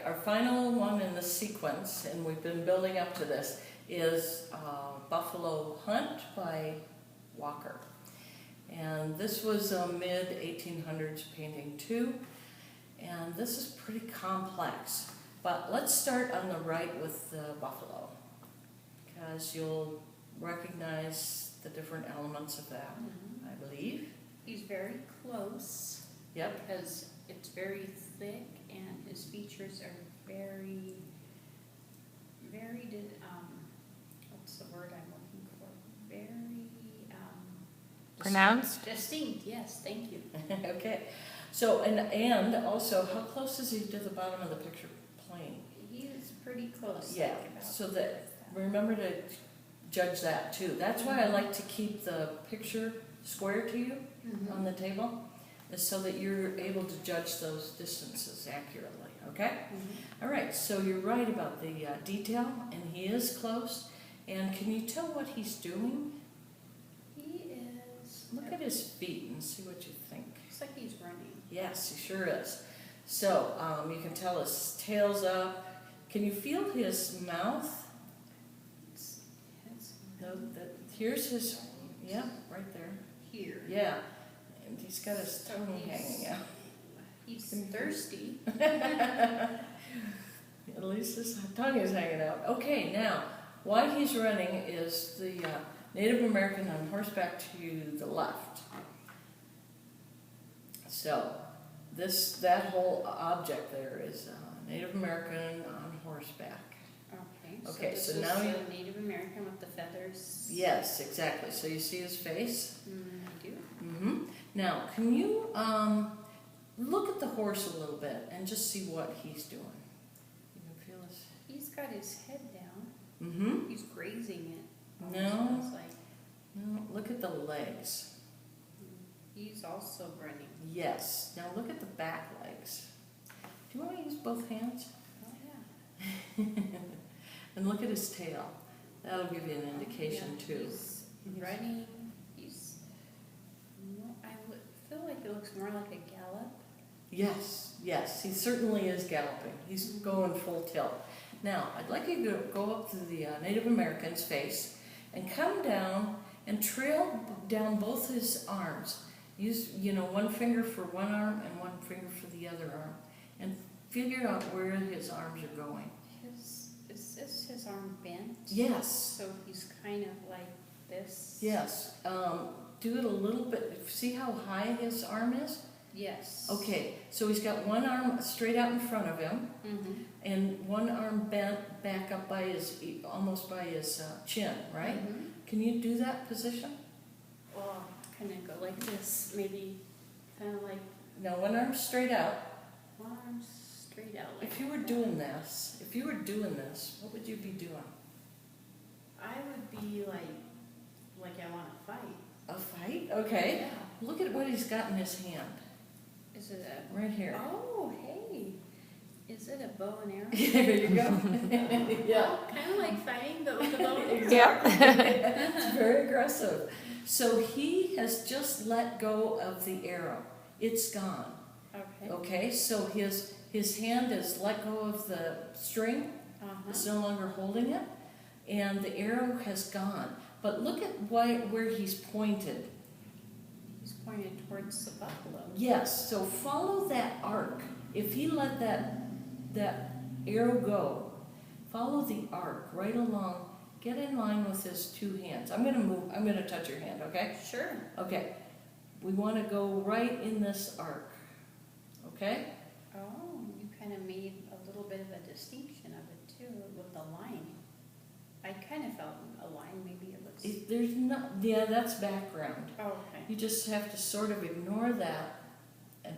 our final one in the sequence, and we've been building up to this, is Buffalo Hunt by Walker. And this was a mid-1800s painting too, and this is pretty complex. But let's start on the right with the buffalo, because you'll recognize the different elements of that, I believe. He's very close. Yep. Because it's very thick and his features are very, what's the word I'm looking for? Very, Pronounced? distinct, yes, thank you. Okay. So, and also, how close is he to the bottom of the picture plane? He is pretty close. Yeah, like about so that, remember to judge that too. That's why I like to keep the picture square to you on the table, is so that you're able to judge those distances accurately, okay? All right, so you're right about the detail, and he is close. And can you tell what he's doing? He is. Look at his feet and see what you think. Looks like he's running. Yes, he sure is. So you can tell his tail's up. Can you feel his mouth? Here's his, yeah, right there. Here. Yeah, and he's got his tongue hanging out. He's thirsty. At least his tongue is hanging out. Okay, now, why he's running is the Native American on horseback to the left. So, that whole object there is Native American on horseback. Okay, this so is now the Native American with the feathers. Yes, exactly. So you see his face? I do. Now, can you look at the horse a little bit and just see what he's doing? You can feel his... He's got his head down. He's grazing it. No. Sounds like. No, look at the legs. He's also running. Yes. Now look at the back legs. Do you want to use both hands? Oh yeah. And look at his tail. That'll give you an indication too. He's running. I would feel like it looks more like a gallop. Yes, yes, he certainly is galloping. He's going full tilt. Now, I'd like you to go up to the Native American's face and come down and trail down both his arms. Use, one finger for one arm and one finger for the other arm, and figure out where his arms are going. Is this his arm bent? Yes. So he's kind of like this? Yes. Do it a little bit. See how high his arm is? Yes. Okay, so he's got one arm straight out in front of him, and one arm bent back up by almost by his chin, right? Can you do that position? Well, kind of go like this, maybe kind of like... Now, one arm straight out. One arm straight out like If you were doing this, what would you be doing? I would be like I want to fight. A fight? Okay. Yeah. Look at what he's got in his hand. Is it a... Right here. Oh, hey. Is it a bow and arrow? There you go. Yeah. Kind of like fighting, but with a bow and arrow. Yeah. It's very aggressive. So he has just let go of the arrow. It's gone. Okay. Okay, so his hand has let go of the string. It's no longer holding it, and the arrow has gone. But look at where he's pointed. He's pointed towards the buffalo. Yes, so follow that arc. If he let that arrow go, follow the arc right along. Get in line with his two hands. I'm going to touch your hand, okay? Sure. Okay. We want to go right in this arc. Okay? Oh, you kind of made a little bit of a distinction of it too with the line. I kind of felt a line, maybe it looks... There's not, yeah, that's background. Oh, okay. You just have to sort of ignore that and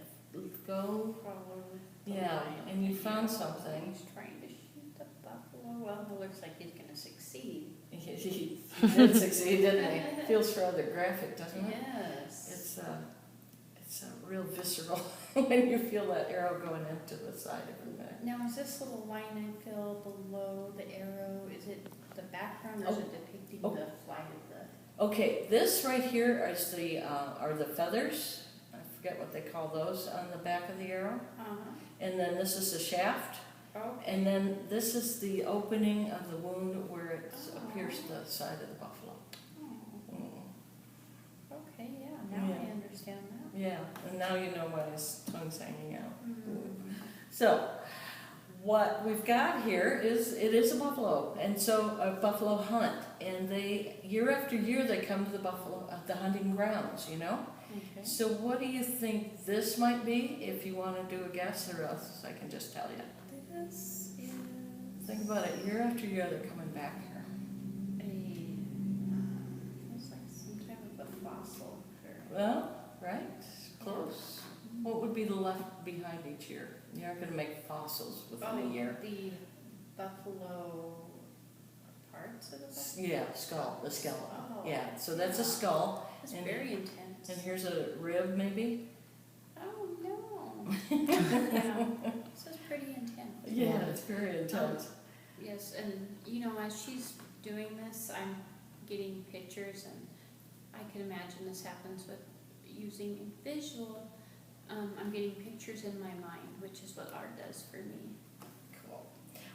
go. Follow the Yeah, line. and you found something. He's trying to shoot the buffalo. Well, it looks like he's going to succeed. He did succeed, didn't he? Feels rather graphic, doesn't it? Yes. It's a real visceral when you feel that arrow going into the side of your neck. Now, is this little line I feel below the arrow, is it the background or is it depicting the flight of the... Okay, this right here is are the feathers. I forget what they call those on the back of the arrow. And then this is the shaft. Okay. And then this is the opening of the wound where it pierced the side of the buffalo. Oh, Mm. okay, yeah, now I Yeah. understand that. Yeah, and now you know why his tongue's hanging out. Mhm. So, what we've got here is, it is a buffalo, and so a buffalo hunt, and they, year after year, they come to the buffalo, the hunting grounds, you know? Okay. So what do you think this might be, if you want to do a guess, or else I can just tell you? This is Think about it, year after year, they're coming back here. feels like some type of a fossil. Well, right, close. What would be the left behind each ear? You aren't gonna make fossils within a year. The buffalo parts of the buffalo? Yeah, skull, the skeleton. Oh. Yeah, so that's a skull, That's and- very intense. and here's a rib maybe? Oh, no. Yeah, this is pretty intense. Yeah, it's very intense. Yes, and you know, as she's doing this, I'm getting pictures, and I can imagine this happens with using visual. I'm getting pictures in my mind, which is what art does for me. Cool.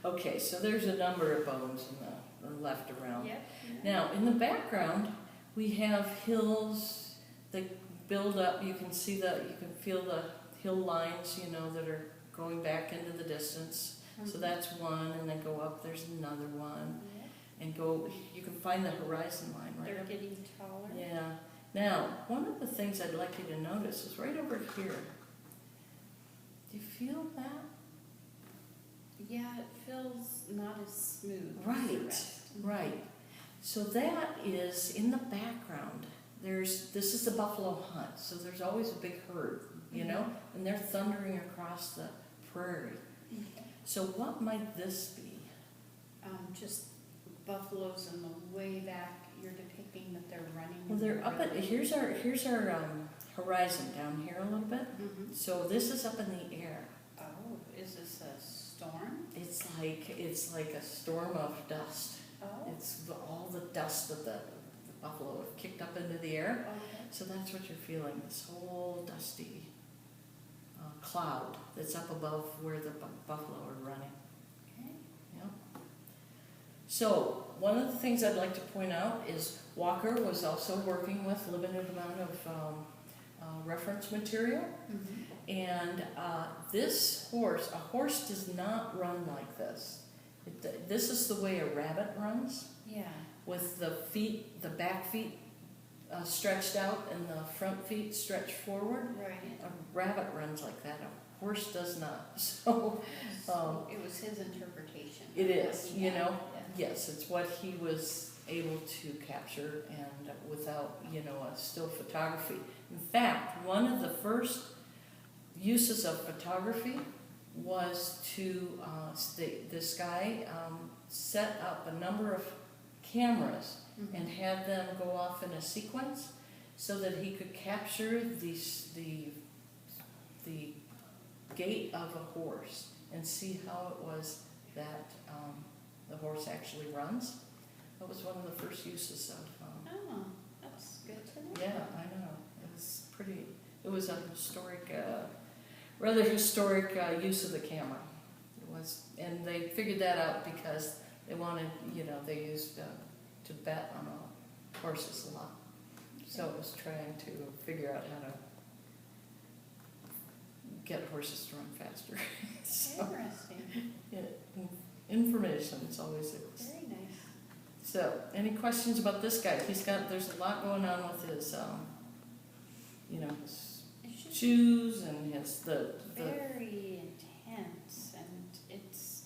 Okay, so there's a number of bones in the left around. Yep. Now, in the background, we have hills that build up. You can see you can feel the hill lines, you know, that are going back into the distance. So that's one, and then go up, there's another one, Yep. and go, you can find the horizon line right They're up. getting taller. Yeah. Now, one of the things I'd like you to notice is right over here. Do you feel that? Yeah, it feels not as smooth as the Right, rest. right. So that is in the background. This is the buffalo hunt, so there's always a big herd, you know, and they're thundering across the prairie. Okay. So what might this be? Just buffaloes in the way back. You're depicting that they're running. Well, they're up at, here's our horizon down here a little bit. Mm-hmm. So this is up in the air. Oh, is this a storm? It's like a storm of dust. Oh, It's all the dust of the buffalo have kicked up into the air. okay. So that's what you're feeling, this whole dusty cloud that's up above where the buffalo are running. Okay. Yep. So one of the things I'd like to point out is Walker was also working with limited amount of reference material. Mm-hmm. And this horse, a horse does not run like this. This is the way a rabbit runs, Yeah. with the feet, the back feet stretched out and the front feet stretched forward. Right. A rabbit runs like that, a horse does not. So So it was his interpretation. it of what is, he you had. know, Yeah. yes, it's what he was able to capture, and without, you know, a still photography. In fact, one of the first uses of photography was to, this guy set up a number of cameras Mhm. and had them go off in a sequence so that he could capture the gait of a horse and see how it was that the horse actually runs. That was one of the first uses of, Oh, that's good to know. yeah, I know, it was a historic, rather historic use of the camera. It was, and they figured that out because they wanted, you know, they used to bet on horses a lot. So it was trying to figure out how to get horses to run faster. So, Interesting. yeah, information is always Very nice. So, any questions about this guy? There's a lot going on with his, you know, his It's just shoes and his, the, very intense, and it's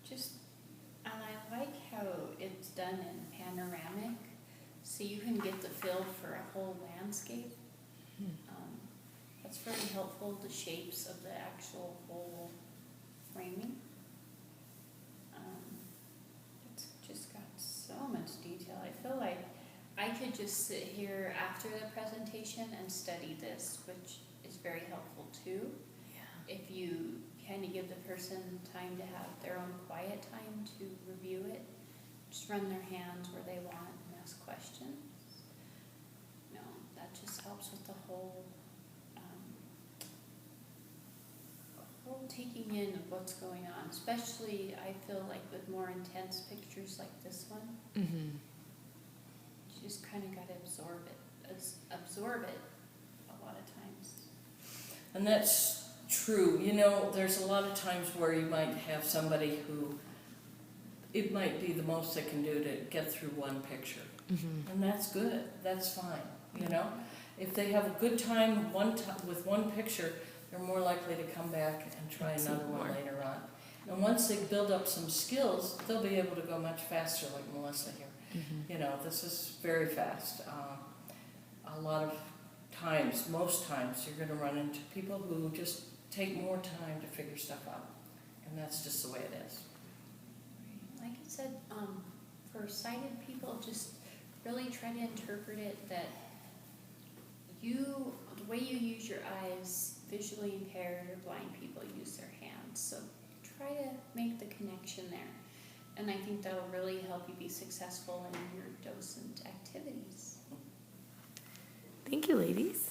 just, and I like how it's done in panoramic, so you can get the feel for a whole landscape. That's very helpful, the shapes of the actual whole framing. It's just got so much detail. I feel like I could just sit here after the presentation and study this, which is very helpful too. If you kind of give the person time to have their own quiet time to review it, just run their hands where they want and ask questions. No, that just helps with the whole taking in of what's going on, especially I feel like with more intense pictures like this one. Mm-hmm. You just kind of got to absorb it a lot of times. And that's true. You know, there's a lot of times where you might have somebody who, it might be the most they can do to get through one picture. Mm-hmm. And that's good, that's fine, you know? If they have a good time with one picture, they're more likely to come back and try See another one more. later on. And once they build up some skills, they'll be able to go much faster, like Melissa here. Mm-hmm. You know, this is very fast. A lot of times, most times, you're going to run into people who just take more time to figure stuff out. And that's just the way it is. Like I said, for sighted people, just really try to interpret it that the way you use your eyes, visually impaired or blind people use their hands. So try to make the connection there. And I think that'll really help you be successful in your docent activities. Thank you, ladies.